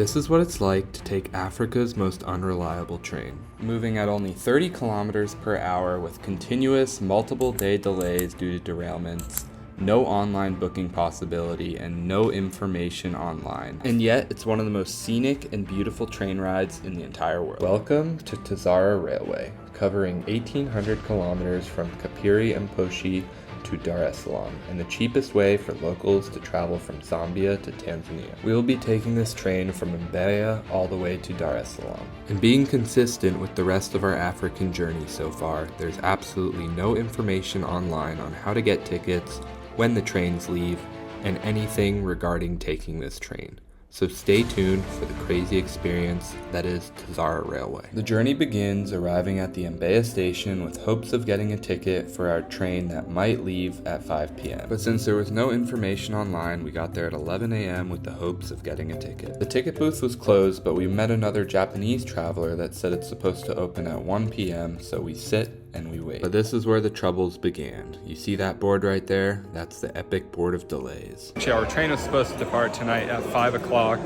This is what it's like to take Africa's most unreliable train. Moving at only 30 kilometers per hour with continuous multiple-day delays due to derailments, no online booking possibility, and no information online. And yet, it's one of the most scenic and beautiful train rides in the entire world. Welcome to Tazara Railway, covering 1,800 kilometers from Kapiri and Poshi to Dar es Salaam, and the cheapest way for locals to travel from Zambia to Tanzania. We will be taking this train from Mbeya all the way to Dar es Salaam. And being consistent with the rest of our African journey so far, there's absolutely no information online on how to get tickets, when the trains leave, and anything regarding taking this train. So stay tuned for the crazy experience that is Tazara Railway. The journey begins arriving at the Mbeya station with hopes of getting a ticket for our train that might leave at 5 p.m. But since there was no information online, we got there at 11 a.m. with the hopes of getting a ticket. The ticket booth was closed, but we met another Japanese traveler that said it's supposed to open at 1 p.m., so we sit and we wait. But this is where the troubles began. You see that board right there? That's the epic board of delays. Actually, our train was supposed to depart tonight at 5 o'clock,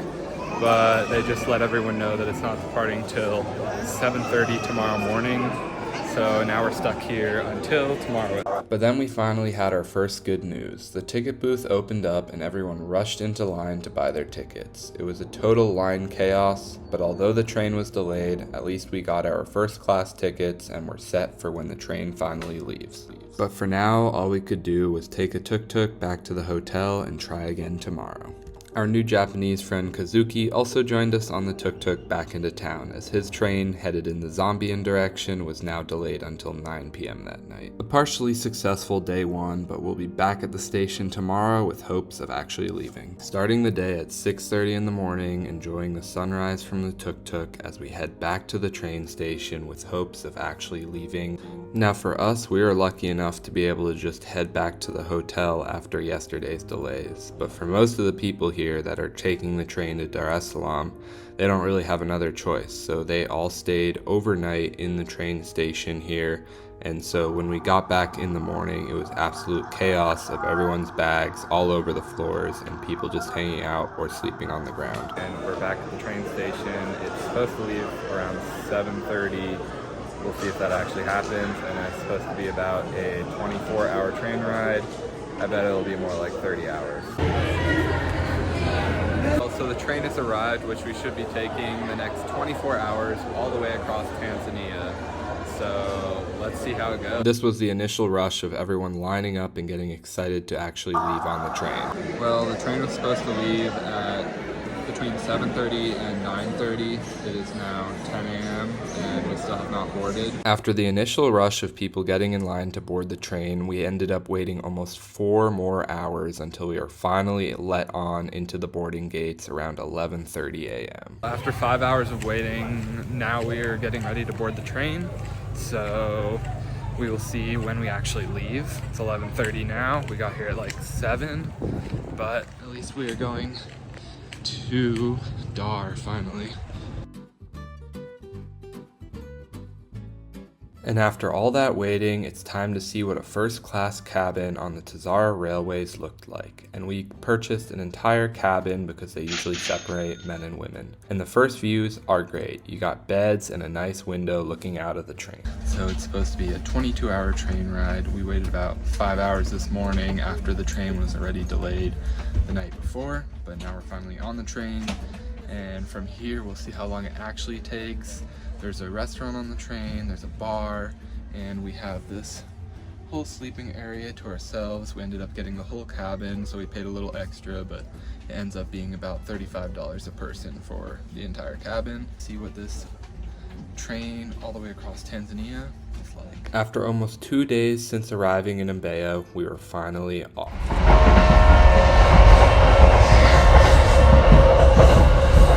but they just let everyone know that it's not departing till 7:30 tomorrow morning. So now we're stuck here until tomorrow. But then we finally had our first good news. The ticket booth opened up and everyone rushed into line to buy their tickets. It was a total line chaos, but although the train was delayed, at least we got our first class tickets and were set for when the train finally leaves. But for now, all we could do was take a tuk-tuk back to the hotel and try again tomorrow. Our new Japanese friend Kazuki also joined us on the tuk-tuk back into town, as his train, headed in the Zambian direction, was now delayed until 9 p.m. that night. A partially successful day one, but we'll be back at the station tomorrow with hopes of actually leaving. Starting the day at 6:30 in the morning, enjoying the sunrise from the tuk-tuk as we head back to the train station with hopes of actually leaving. Now for us, we are lucky enough to be able to just head back to the hotel after yesterday's delays, but for most of the people here that are taking the train to Dar es Salaam, they don't really have another choice, so they all stayed overnight in the train station here. And so when we got back in the morning, it was absolute chaos of everyone's bags all over the floors and people just hanging out or sleeping on the ground. And we're back at the train station. It's supposed to leave around 7:30. We'll see if that actually happens, and it's supposed to be about a 24-hour train ride. I bet it'll be more like 30 hours. So the train has arrived, which we should be taking the next 24 hours all the way across Tanzania. So let's see how it goes. This was the initial rush of everyone lining up and getting excited to actually leave on the train. Well, the train was supposed to leave at between 7:30 and 9:30. It is now 10 a.m. and we still have not boarded. After the initial rush of people getting in line to board the train, we ended up waiting almost 4 more hours until we were finally let on into the boarding gates around 11:30 a.m. After 5 hours of waiting, now we are getting ready to board the train. So we will see when we actually leave. It's 11:30 now. We got here at like 7, but at least we are going to Dar finally. And after all that waiting, it's time to see what a first-class cabin on the Tazara Railways looked like. And we purchased an entire cabin because they usually separate men and women. And the first views are great. You got beds and a nice window looking out of the train. So it's supposed to be a 22-hour train ride. We waited about 5 hours this morning after the train was already delayed the night before. But now we're finally on the train. And from here, we'll see how long it actually takes. There's a restaurant on the train, there's a bar, and we have this whole sleeping area to ourselves. We ended up getting the whole cabin, so we paid a little extra, but it ends up being about $35 a person for the entire cabin. See what this train all the way across Tanzania is like. After almost 2 days since arriving in Mbeya, we were finally off.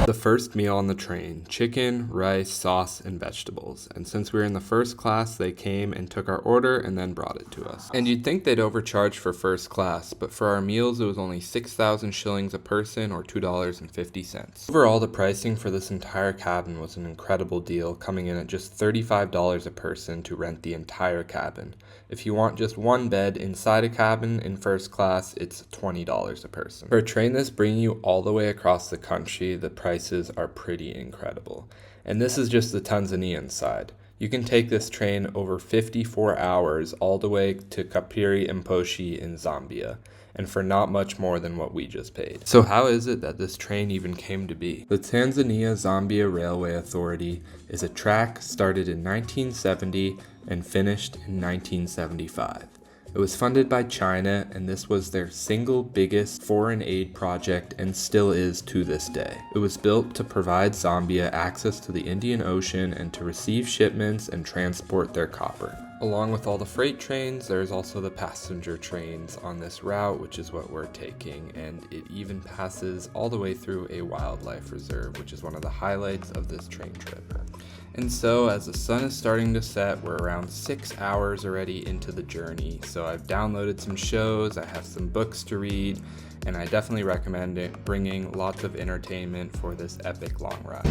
The first meal on the train: chicken, rice, sauce, and vegetables. And since we were in the first class, they came and took our order and then brought it to us. And you'd think they'd overcharge for first class, but for our meals it was only 6,000 shillings a person, or $2.50. Overall, the pricing for this entire cabin was an incredible deal, coming in at just $35 a person to rent the entire cabin. If you want just one bed inside a cabin in first class, it's $20 a person. For a train that's bringing you all the way across the country, the price prices are pretty incredible. And this is just the Tanzanian side. You can take this train over 54 hours all the way to Kapiri Mposhi in Zambia, and for not much more than what we just paid. So how is it that this train even came to be? The Tanzania-Zambia Railway Authority is a track started in 1970 and finished in 1975. It was funded by China, and this was their single biggest foreign aid project and still is to this day. It was built to provide Zambia access to the Indian Ocean and to receive shipments and transport their copper. Along with all the freight trains, there's also the passenger trains on this route, which is what we're taking, and it even passes all the way through a wildlife reserve, which is one of the highlights of this train trip. And so as the sun is starting to set, we're around 6 hours already into the journey. So I've downloaded some shows, I have some books to read, and I definitely recommend it, bringing lots of entertainment for this epic long ride.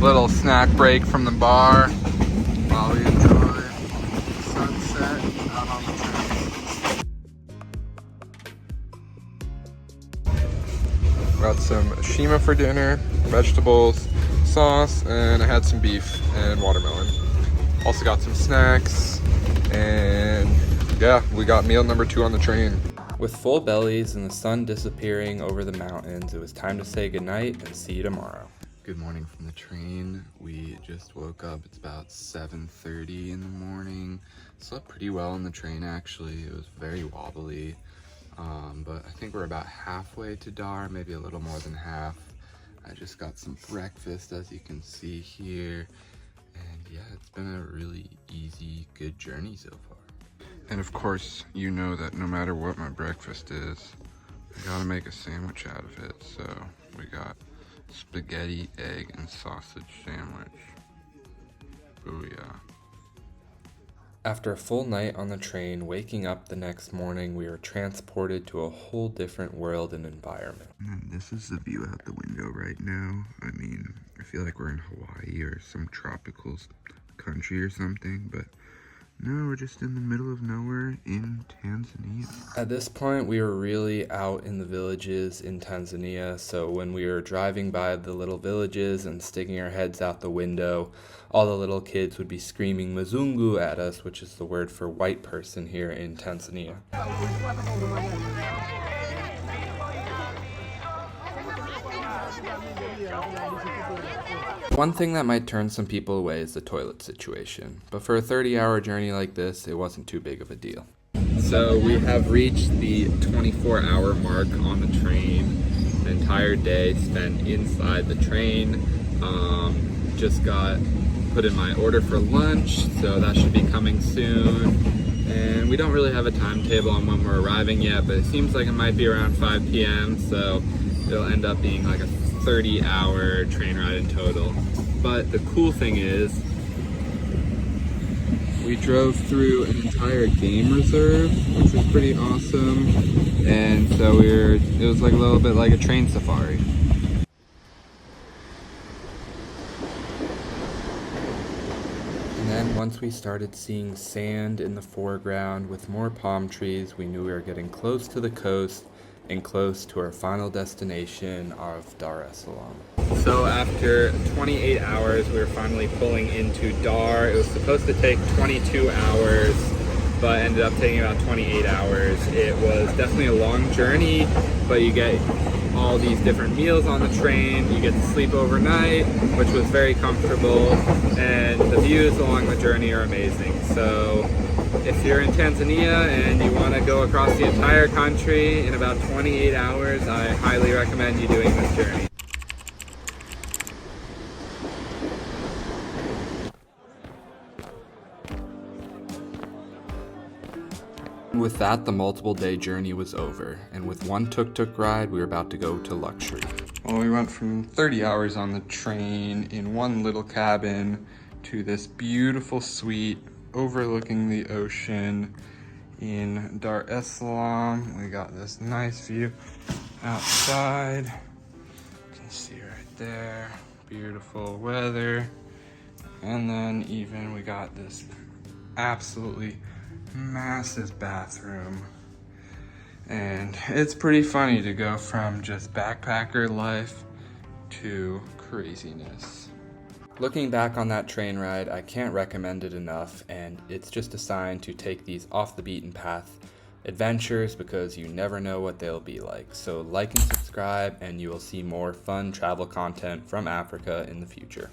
Little snack break from the bar while we enjoy the sunset out on the train. Got some shima for dinner, vegetables, sauce, and I had some beef and watermelon. Also got some snacks, and yeah, we got meal number 2 on the train. With full bellies and the sun disappearing over the mountains, it was time to say goodnight and see you tomorrow. Good morning from the train. We just woke up. It's about 7:30 in the morning. Slept pretty well on the train actually. It was very wobbly, but I think we're about halfway to Dar, maybe a little more than half. I just got some breakfast, as you can see here, and yeah, it's been a really easy, good journey so far. And of course, you know that no matter what my breakfast is, I gotta make a sandwich out of it. So we got spaghetti, egg, and sausage sandwich. Booyah. After a full night on the train, waking up the next morning, we were transported to a whole different world and environment. And this is the view out the window right now. I mean, I feel like we're in Hawaii or some tropical country or something, but no, we're just in the middle of nowhere in Tanzania. At this point, we were really out in the villages in Tanzania, so when we were driving by the little villages and sticking our heads out the window, all the little kids would be screaming Mzungu at us, which is the word for white person here in Tanzania. One thing that might turn some people away is the toilet situation, but for a 30-hour journey like this, it wasn't too big of a deal. So we have reached the 24-hour mark on the train. The entire day spent inside the train. Just got put in my order for lunch, so that should be coming soon. And we don't really have a timetable on when we're arriving yet, but it seems like it might be around 5 p.m., so it'll end up being like a 30-hour train ride in total. But the cool thing is, we drove through an entire game reserve, which was pretty awesome. And so it was like a little bit like a train safari. And then once we started seeing sand in the foreground with more palm trees, we knew we were getting close to the coast and close to our final destination of Dar es Salaam. So after 28 hours, we were finally pulling into Dar. It was supposed to take 22 hours, but ended up taking about 28 hours. It was definitely a long journey, but you get all these different meals on the train. You get to sleep overnight, which was very comfortable, and the views along the journey are amazing. So if you're in Tanzania and you want to go across the entire country in about 28 hours, I highly recommend you doing this journey. With that, the multiple day journey was over, and with one tuk-tuk ride, we were about to go to luxury. Well, we went from 30 hours on the train in one little cabin to this beautiful suite overlooking the ocean in Dar es Salaam. We got this nice view outside. You can see right there, beautiful weather. And then even we got this absolutely massive bathroom. And it's pretty funny to go from just backpacker life to craziness. Looking back on that train ride, I can't recommend it enough, and it's just a sign to take these off the beaten path adventures because you never know what they'll be like. So like and subscribe, and you will see more fun travel content from Africa in the future.